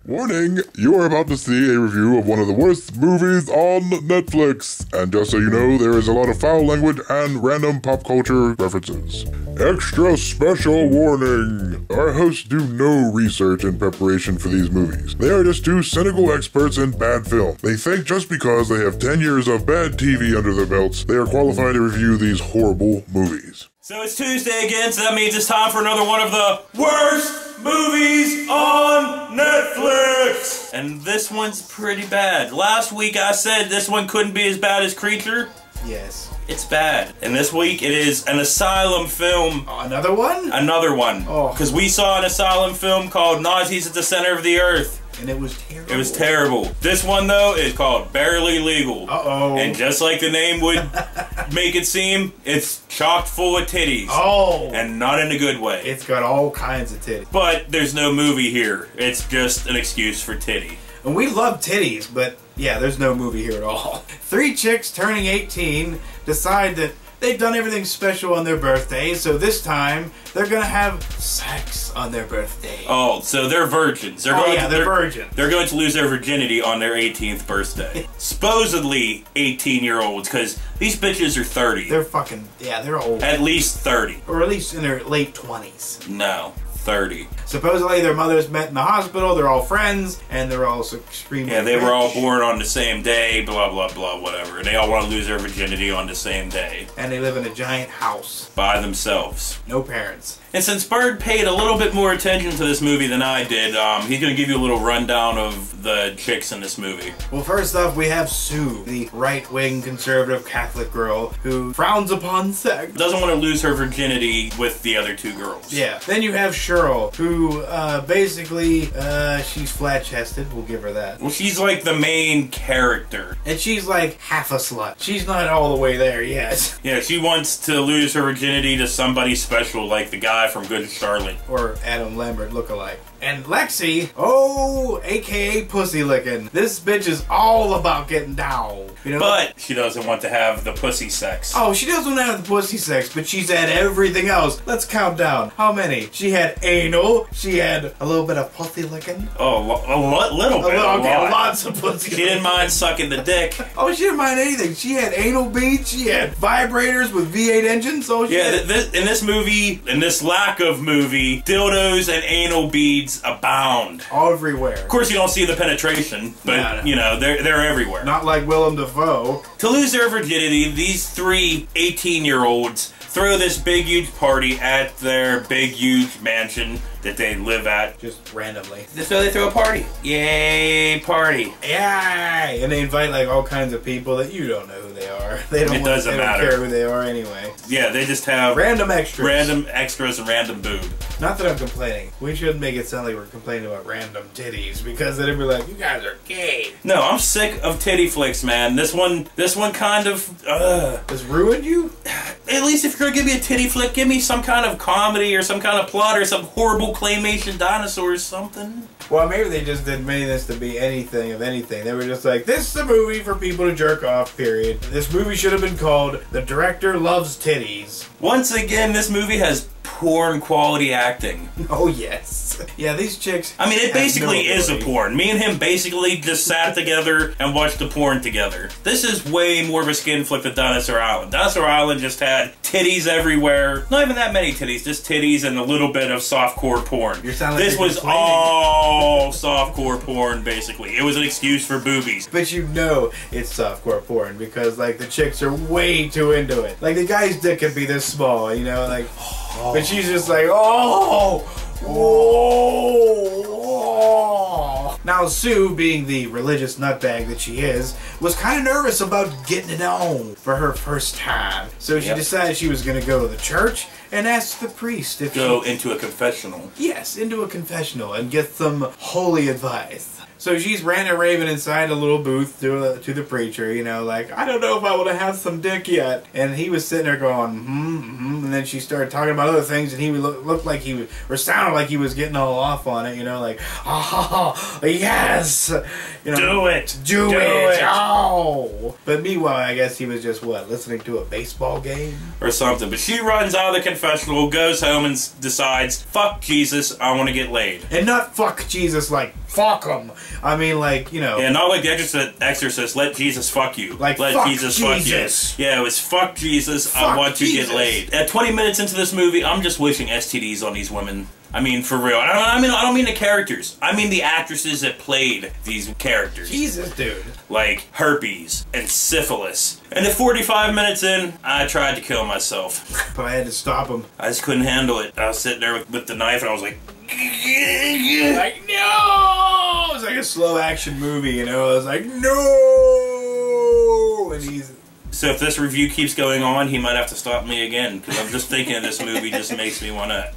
Warning, you are about to see a review of one of the worst movies on Netflix. And just so you know, there is a lot of foul language and random pop culture references. Extra special warning! Our hosts do no research in preparation for these movies. They are just two cynical experts in bad film. They think just because they have 10 years of bad TV under their belts, they are qualified to review these horrible movies. So it's Tuesday again, so that means it's time for another one of the worst movies on Netflix! And this one's pretty bad. Last week I said this one couldn't be as bad as Creature. Yes. It's bad. And this week it is an Asylum film. Oh, another one? Another one. Oh. Because we saw an Asylum film called Nazis at the Center of the Earth. And it was terrible. It was terrible. This one, though, is called Barely Legal. Uh-oh. And just like the name would make it seem, it's chock full of titties. Oh. And not in a good way. It's got all kinds of titties. But there's no movie here. It's just an excuse for titty. And we love titties, but yeah, there's no movie here at all. 3 chicks turning 18 decide that they've done everything special on their birthday, so this time they're gonna have sex on their birthday. Oh, so they're virgins. They're virgins. They're going to lose their virginity on their 18th birthday. Supposedly 18-year-olds, because these bitches are 30. They're fucking, yeah, they're old. At least 30. Or at least in their late 20s. No, 30. Supposedly their mothers met in the hospital, they're all friends, and they're all extremely Yeah, they rich. were all born on the same day, blah, blah, blah, whatever. And they all want to lose their virginity on the same day. And they live in a giant house. By themselves. No parents. And since Bird paid a little bit more attention to this movie than I did, he's going to give you a little rundown of the chicks in this movie. Well, first off, we have Sue, the right-wing conservative Catholic girl who frowns upon sex. Doesn't want to lose her virginity with the other two girls. Yeah. Then you have Cheryl, who basically, she's flat-chested. We'll give her that. Well, she's like the main character. And she's like half a slut. She's not all the way there yet. Yeah, she wants to lose her virginity to somebody special like the guy from Good Charlotte. Or Adam Lambert lookalike. And Lexi, oh, aka pussy licking. This bitch is all about getting down. You know? But she doesn't want to have the pussy sex. Oh, she doesn't have the pussy sex, but she's had everything else. Let's count down. How many? She had anal. She had a little bit of pussy licking. Oh, a little bit. Okay, lots of pussy. She didn't mind sucking the dick. Oh, she didn't mind anything. She had anal beads. She had vibrators with V8 engines. Oh, yeah. In this movie, in this lack of movie, dildos and anal beads abound. Everywhere. Of course, you don't see the penetration, but No. you know they're everywhere. Not like Willem Dafoe. To lose their virginity, these 3 18-year-olds throw this big huge party at their big huge mansion that they live at. Just randomly. So they throw a party. Yay, party. Yay! And they invite like all kinds of people that you don't know who they are. They don't, It doesn't they don't matter. care who they are anyway. Yeah, they just have Random extras. random extras and random boob. Not that I'm complaining. We shouldn't make it sound like we're complaining about random titties, because then it'd be like, you guys are gay. No, I'm sick of titty flicks, man. This one kind of, This ruined you? At least if you're gonna give me a titty flick, give me some kind of comedy or some kind of plot or some horrible claymation dinosaur or something. Well, maybe they just didn't mean this to be anything of anything. They were just like, this is a movie for people to jerk off, period. This movie should have been called The Director Loves Titties. Once again, this movie has porn quality acting. Oh, yes. Yeah, these chicks... I mean, it basically have no is a ability. porn. Me and him basically just sat together and watched the porn together. This is way more of a skin flick than Dinosaur Island. Dinosaur Island just had titties everywhere. Not even that many titties, just titties and a little bit of softcore porn. You're sounding like This you're was complaining. all softcore porn, basically. It was an excuse for boobies. But you know it's softcore porn because, like, the chicks are way too into it. Like, the guy's dick could be this small, you know, like... But she's just like, oh! Now, Sue, being the religious nutbag that she is, was kind of nervous about getting it on for her first time. So she decided she was going to go to the church and ask the priest if Go into a confessional. Yes, into a confessional and get some holy advice. So she's ranting raving inside a little booth to the preacher, you know, like, I don't know if I want to have some dick yet. And he was sitting there going, and then she started talking about other things, and he looked like he was, or sounded like he was getting all off on it, you know, like, oh, yes, you know, Do it! do it, oh. But meanwhile, I guess he was just, what, listening to a baseball game? Or something. But she runs out of the confessional, goes home and decides, fuck Jesus, I want to get laid. And not fuck Jesus like, fuck him. I mean, like, you know. Yeah, not like the Exorcist, let Jesus fuck you. Like, let fuck Jesus fuck you. Yeah, it was fuck Jesus, I want to get laid. At 20 minutes into this movie, I'm just wishing STDs on these women. I mean, for real. I don't mean the characters. I mean the actresses that played these characters. Jesus, dude. Like herpes and syphilis. And at 45 minutes in, I tried to kill myself. But I had to stop him. I just couldn't handle it. I was sitting there with the knife and I was like... Like, no! It was like a slow action movie, you know? I was like, no! And he's... So if this review keeps going on, he might have to stop me again. Because I'm just thinking of this movie just makes me want to...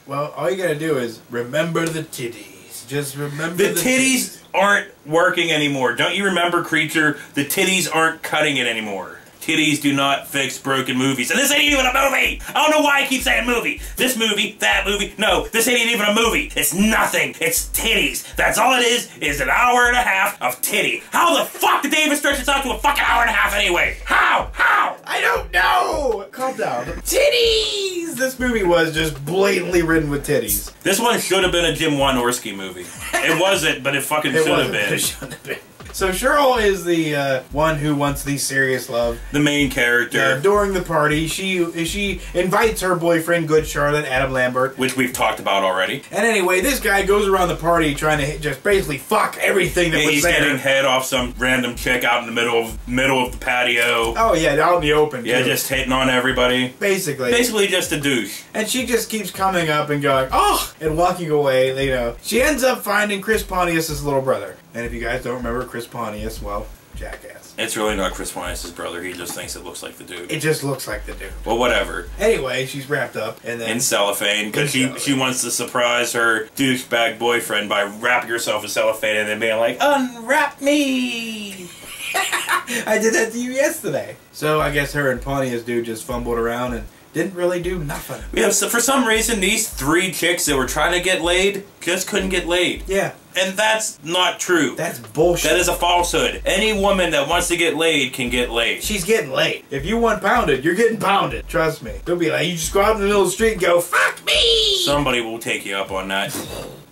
Well, all you gotta do is remember the titties. Just remember the titties aren't working anymore. Don't you remember, Creature? The titties aren't cutting it anymore. Titties do not fix broken movies. And this ain't even a movie! I don't know why I keep saying movie. This movie, that movie. No, this ain't even a movie. It's nothing. It's titties. That's all it is an hour and a half of titty. How the fuck did they even stretch this out to a fucking hour and a half anyway? How? How? I don't know! Calm down. Titties! This movie was just blatantly written with titties. This one should have been a Jim Wynorski movie. It wasn't, but it fucking should have been. It should have been. So Cheryl is the one who wants the serious love. The main character. Yeah, during the party, she invites her boyfriend, Good Charlotte, Adam Lambert. Which we've talked about already. And anyway, this guy goes around the party trying to just basically fuck everything that was he's there. He's getting head off some random chick out in the middle of the patio. Oh yeah, out in the open. Yeah, too. just hitting on everybody. Basically just a douche. And she just keeps coming up and going, oh, and walking away, you know. She ends up finding Chris Pontius' little brother. And if you guys don't remember Chris Pontius, well, jackass. It's really not Chris Pontius' brother. He just thinks it looks like the dude. It just looks like the dude. Well, whatever. Anyway, she's wrapped up and then in cellophane because she wants to surprise her douchebag boyfriend by wrapping herself in cellophane and then being like, unwrap me. I did that to you yesterday. So I guess her and Pontius dude just fumbled around and didn't really do nothing. Yeah, so for some reason, these three chicks that were trying to get laid just couldn't get laid. Yeah. And that's not true. That's bullshit. That is a falsehood. Any woman that wants to get laid can get laid. She's getting laid. If you want pounded, you're getting pounded. Trust me. Don't be like, you just go out in the middle of the street and go, fuck me! Somebody will take you up on that.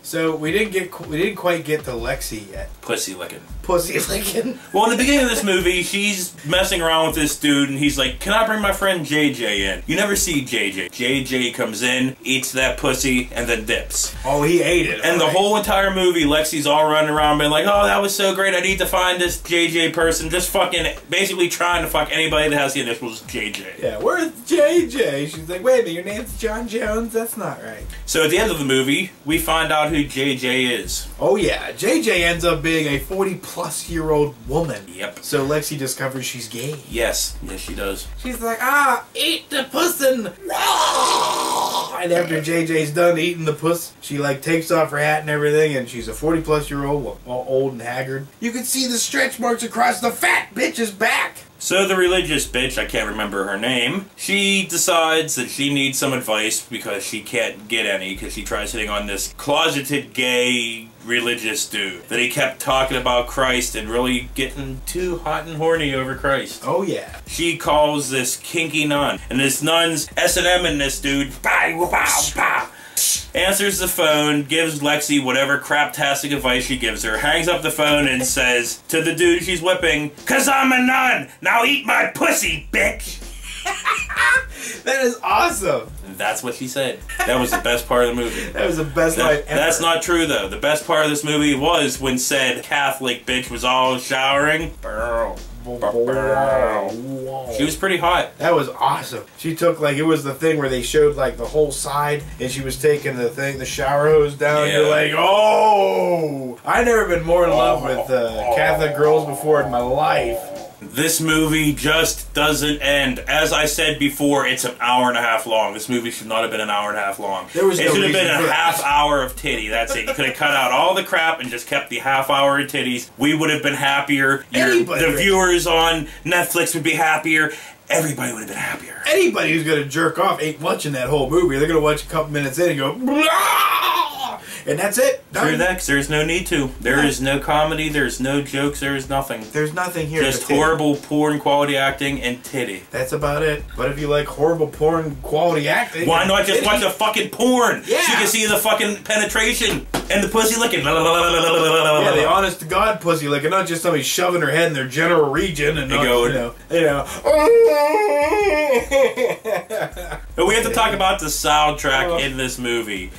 So we didn't quite get to Lexi yet. Pussy licking. Pussy licking. Well, in the beginning of this movie, she's messing around with this dude, and he's like, can I bring my friend JJ in? You never see JJ. JJ comes in, eats that pussy, and then dips. Oh, he ate it. And the whole entire movie, Lexi's all running around being like, oh, that was so great, I need to find this JJ person. Just fucking, basically trying to fuck anybody that has the initials JJ. Yeah, where's JJ? She's like, wait a minute, your name's John Jones? That's not right. So at the end of the movie, we find out who JJ is. Oh yeah, JJ ends up being a 40-plus-year-old woman. Yep. So Lexi discovers she's gay. Yes, she does. She's like, eat the pussin'. And after JJ's done eating the puss, she like takes off her hat and everything, and she's a 40-plus-year-old, all old and haggard. You can see the stretch marks across the fat bitch's back. So the religious bitch, I can't remember her name, she decides that she needs some advice because she can't get any because she tries hitting on this closeted gay religious dude that he kept talking about Christ and really getting too hot and horny over Christ. Oh yeah. She calls this kinky nun, and this nun's S&M-ing this dude. Pow, pow, pow. Answers the phone, gives Lexi whatever craptastic advice she gives her, hangs up the phone and says to the dude she's whipping, "'Cause I'm a nun, now eat my pussy, bitch." That is awesome. That's what she said. That was the best part of the movie. That was the best line ever. That's not true, though. The best part of this movie was when said Catholic bitch was all showering. She was pretty hot. That was awesome. She took like, it was the thing where they showed like the whole side, and she was taking the shower hose down. Yeah. You're like, oh! I've never been more in love with Catholic girls before in my life. This movie just doesn't end. As I said before, it's an hour and a half long. This movie should not have been an hour and a half long. It should have been a half hour of titty. That's it. You could have cut out all the crap and just kept the half hour of titties. We would have been happier. The viewers on Netflix would be happier. Everybody would have been happier. Anybody who's going to jerk off ain't watching that whole movie. They're going to watch a couple minutes in and go, blah! And that's it. True that, 'cause there's no need to. There is no comedy, there's no jokes, there's nothing. There's nothing here. Just horrible porn quality acting and titty. That's about it. But if you like horrible porn quality acting... Why not just watch the fucking porn? Yeah. So you can see the fucking penetration and the pussy licking. Yeah, the honest to God pussy licking, not just somebody shoving her head in their general region and not, you know. But we have to talk about the soundtrack in this movie.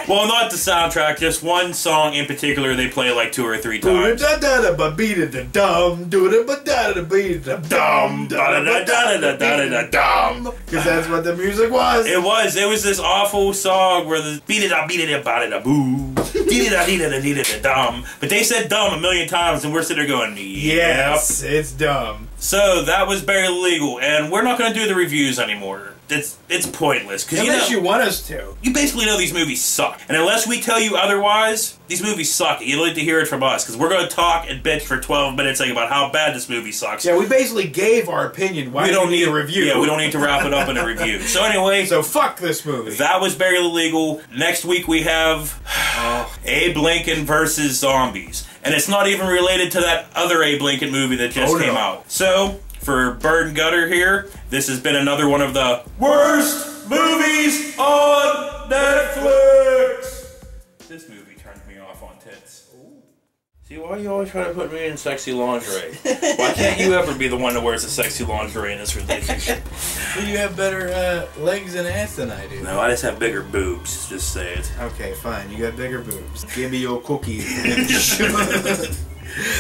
Well, not the soundtrack, just one song in particular they play like 2 or 3 times. Because that's what the music was. It was this awful song where the beat it up, boo, dum. But they said dumb a million times, and we're sitting there going, yes, it's dumb. So that was barely legal, and we're not going to do the reviews anymore. It's pointless. Unless you want us to. You basically know these movies suck. And unless we tell you otherwise, these movies suck. You'd like to hear it from us, because we're going to talk and bitch for 12 minutes about how bad this movie sucks. Yeah, we basically gave our opinion. Why do we need a review? Yeah, we don't need to wrap it up in a review. So anyway... So fuck this movie. That was barely legal. Next week we have Abe Lincoln versus Zombies. And it's not even related to that other Abe Lincoln movie that just came out. So... For Bird and Gutter here, this has been another one of the worst movies on Netflix. This movie turned me off on tits. Ooh. See, why are you always trying to put me in sexy lingerie? Why can't you ever be the one that wears the sexy lingerie in this relationship? Well, you have better legs and ass than I do. No, I just have bigger boobs, just say it. Okay, fine, you got bigger boobs. Give me your cookie.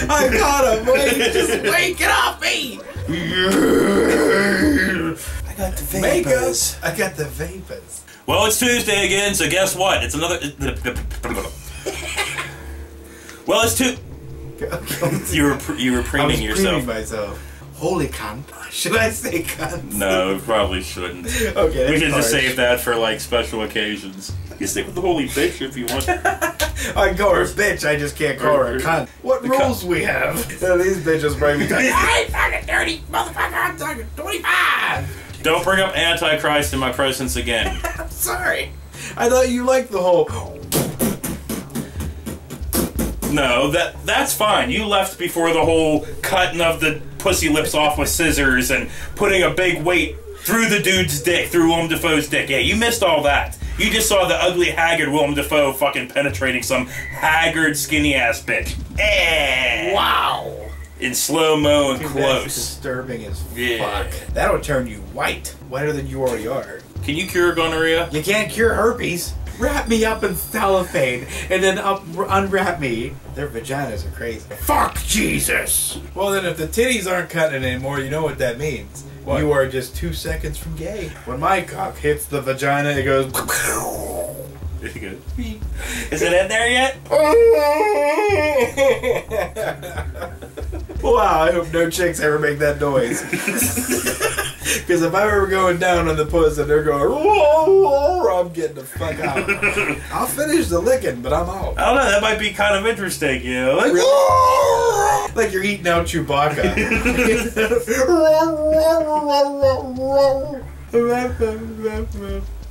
I got him! Wait, just wake it off me! I got the vapors. I got the vapors. Well, it's Tuesday again, so guess what? It's another... Well, it's You were preening yourself. I was preening myself. Holy cunt. Should I say cunt? No, probably shouldn't. Okay, we should just save that for, like, special occasions. You can stick with the holy bitch if you want. I can call her a bitch, I just can't call her a cunt. What rules we have? These bitches bring me down. I ain't fucking 30, motherfucker, I'm talking 25! Don't bring up Antichrist in my presence again. I'm sorry. I thought you liked the whole... No, that's fine. You left before the whole cutting of the pussy lips off with scissors and putting a big weight through the dude's dick, through Willem Dafoe's dick. Yeah, you missed all that. You just saw the ugly, haggard Willem Dafoe fucking penetrating some haggard, skinny-ass bitch. Eh. Wow. In slow-mo and close. That's disturbing as fuck. That'll turn you white. Whiter than you already are. Can you cure gonorrhea? You can't cure herpes. Wrap me up in cellophane and then unwrap me. Their vaginas are crazy. Fuck Jesus! Well then if the titties aren't cutting anymore, you know what that means. What? You are just 2 seconds from gay. When my cock hits the vagina, it goes... Is it in there yet? Wow, I hope no chicks ever make that noise. Because if I'm ever going down on the puss and they're going, I'm getting the fuck out. I'll finish the licking, but I'm out. I don't know, that might be kind of interesting, you know? Like, like you're eating out Chewbacca.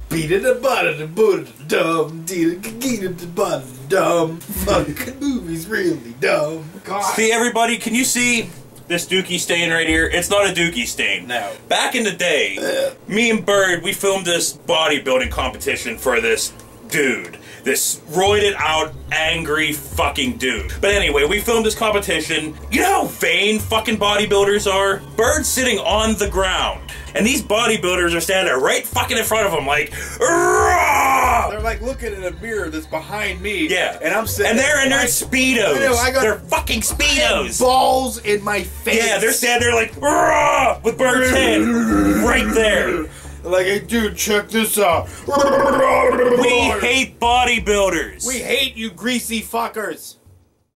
Beat it, the bottom, the boot, the dumb, get it, the bottom, dumb. Fucking movie's really dumb. God. See, everybody, can you see this dookie stain right here? It's not a dookie stain. No. Back in the day, me and Bird, we filmed this bodybuilding competition for this dude. This roided out, angry fucking dude. But anyway, we filmed this competition. You know how vain fucking bodybuilders are? Bird's sitting on the ground. And these bodybuilders are standing there right fucking in front of him like, Rah! They're like looking in a mirror that's behind me. Yeah. And I'm sitting and they're in their Speedos. I know, I got they're fucking Speedos. Balls in my face. Yeah, they're standing there like, Rah! With Bird's head right there. Like, hey, dude, check this out. We hate bodybuilders. We hate you greasy fuckers.